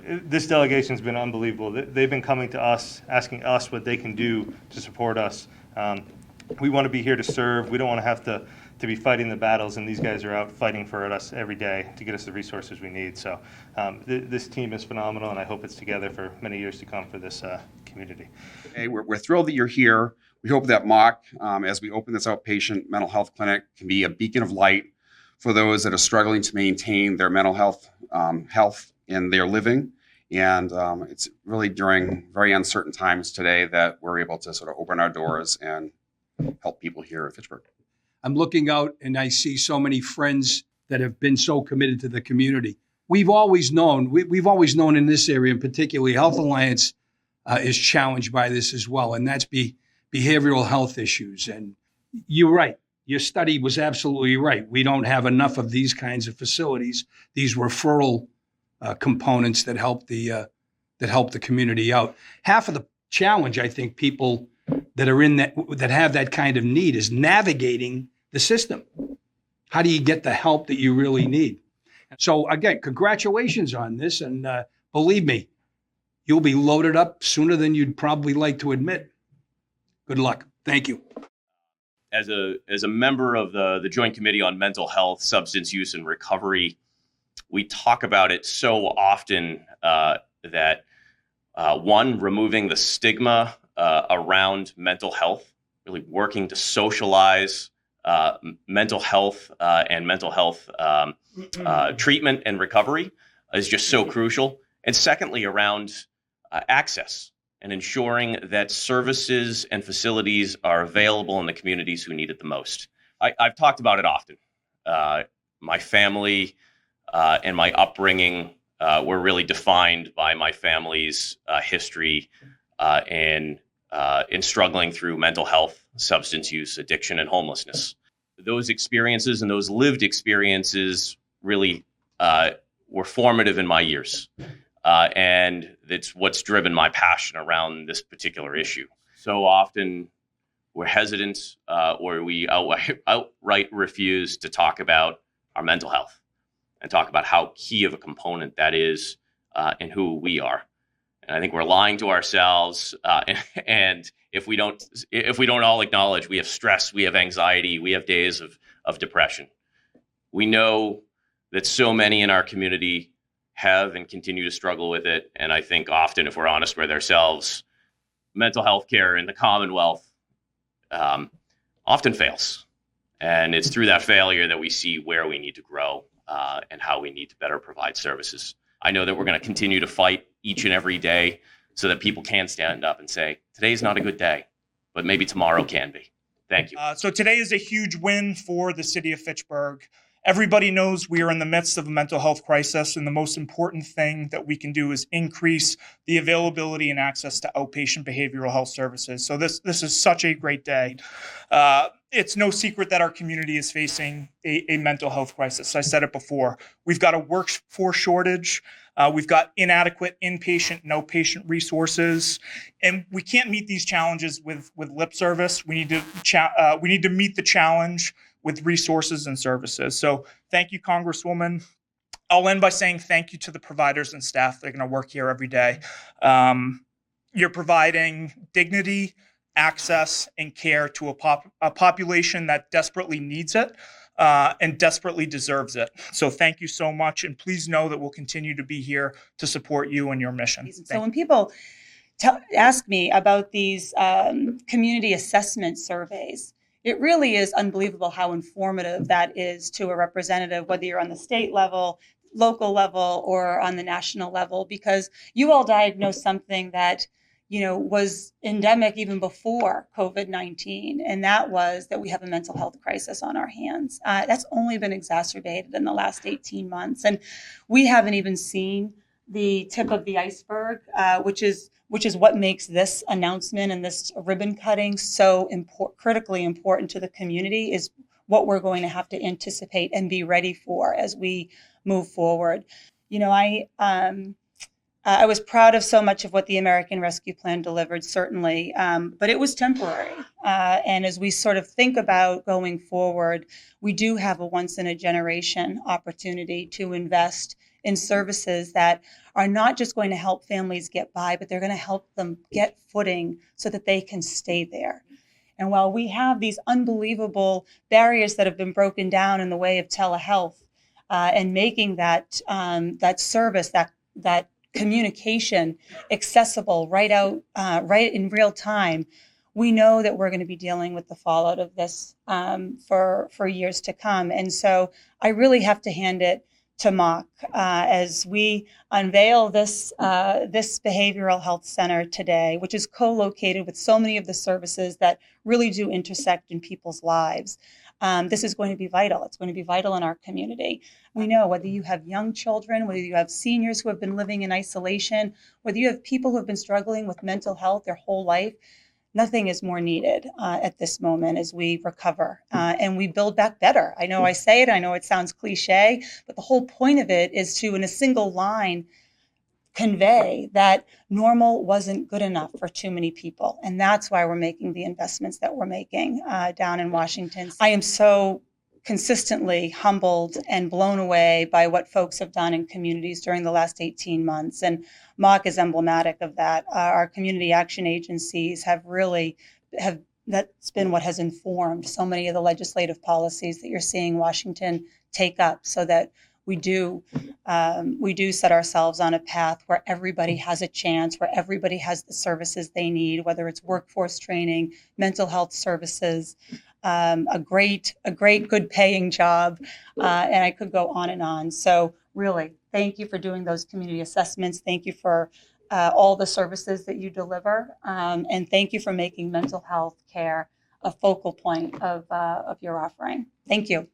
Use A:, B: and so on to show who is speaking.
A: This delegation's been unbelievable. They've been coming to us, asking us what they can do to support us. We want to be here to serve. We don't want to have to be fighting the battles, and these guys are out fighting for us every day to get us the resources we need. So this team is phenomenal, and I hope it's together for many years to come for this community.
B: Hey, we're thrilled that you're here. We hope that MOC, as we open this outpatient mental health clinic, can be a beacon of light for those that are struggling to maintain their mental health in their living. And it's really during very uncertain times today that we're able to sort of open our doors and help people here at Fitchburg.
C: I'm looking out and I see so many friends that have been so committed to the community. We've always known in this area, and particularly Health Alliance is challenged by this as well, and that's behavioral health issues. And you're right. Your study was absolutely right. We don't have enough of these kinds of facilities, these referral components that help the community out. Half of the challenge, I think, people that are in that have that kind of need is navigating the system. How do you get the help that you really need? So again, congratulations on this, and believe me, you'll be loaded up sooner than you'd probably like to admit. Good luck. Thank you.
D: As a member of the Joint Committee on Mental Health, Substance Use, and Recovery, we talk about it so often that one, removing the stigma around mental health, really working to socialize mental health and mental health treatment and recovery is just so crucial. And secondly, around access and ensuring that services and facilities are available in the communities who need it the most. I've talked about it often. My family and my upbringing were really defined by my family's history in struggling through mental health, substance use, addiction, and homelessness. Those experiences and those lived experiences really were formative in my years. And it's what's driven my passion around this particular issue. So often we're hesitant or we outright refuse to talk about our mental health and talk about how key of a component that is in who we are. And I think we're lying to ourselves. And if we don't all acknowledge we have stress, we have anxiety, we have days of depression. We know that so many in our community have and continue to struggle with it. And I think often, if we're honest with ourselves, mental health care in the Commonwealth often fails. And it's through that failure that we see where we need to grow and how we need to better provide services. I know that we're going to continue to fight each and every day so that people can stand up and say, today's not a good day, but maybe tomorrow can be. Thank you.
E: So today is a huge win for the city of Fitchburg. Everybody knows we are in the midst of a mental health crisis, and the most important thing that we can do is increase the availability and access to outpatient behavioral health services. So this is such a great day. It's no secret that our community is facing a mental health crisis. I said it before. We've got a workforce shortage. We've got inadequate inpatient and outpatient resources, and we can't meet these challenges with lip service. We need to meet the challenge with resources and services. So thank you, Congresswoman. I'll end by saying thank you to the providers and staff that are going to work here every day. You're providing dignity, access, and care to a population that desperately needs it and desperately deserves it. So thank you so much. And please know that we'll continue to be here to support you and your mission.
F: So when people ask me about these community assessment surveys, it really is unbelievable how informative that is to a representative, whether you're on the state level, local level, or on the national level, because you all diagnosed something that, was endemic even before COVID-19. And that was that we have a mental health crisis on our hands. That's only been exacerbated in the last 18 months. And we haven't even seen the tip of the iceberg, which is what makes this announcement and this ribbon cutting so critically important to the community, is what we're going to have to anticipate and be ready for as we move forward. I was proud of so much of what the American Rescue Plan delivered, certainly, but it was temporary. And as we sort of think about going forward, we do have a once-in-a-generation opportunity to invest in services that are not just going to help families get by, but they're going to help them get footing so that they can stay there. And while we have these unbelievable barriers that have been broken down in the way of telehealth and making that service, that communication accessible right in real time, we know that we're going to be dealing with the fallout of this for years to come. And so I really have to hand it to MOC as we unveil this behavioral health center today, which is co-located with so many of the services that really do intersect in people's lives. This is going to be vital. It's going to be vital in our community. We know whether you have young children, whether you have seniors who have been living in isolation, whether you have people who have been struggling with mental health their whole life, nothing is more needed at this moment as we recover and we build back better. I know I say it, I know it sounds cliche, but the whole point of it is to, in a single line, convey that normal wasn't good enough for too many people. And that's why we're making the investments that we're making down in Washington. I am so consistently humbled and blown away by what folks have done in communities during the last 18 months. And MOC is emblematic of that. Our community action agencies that's been what has informed so many of the legislative policies that you're seeing Washington take up, so that we do set ourselves on a path where everybody has a chance, where everybody has the services they need, whether it's workforce training, mental health services, a great, good paying job, and I could go on and on. So really, thank you for doing those community assessments. Thank you for all the services that you deliver, and thank you for making mental health care a focal point of your offering. Thank you.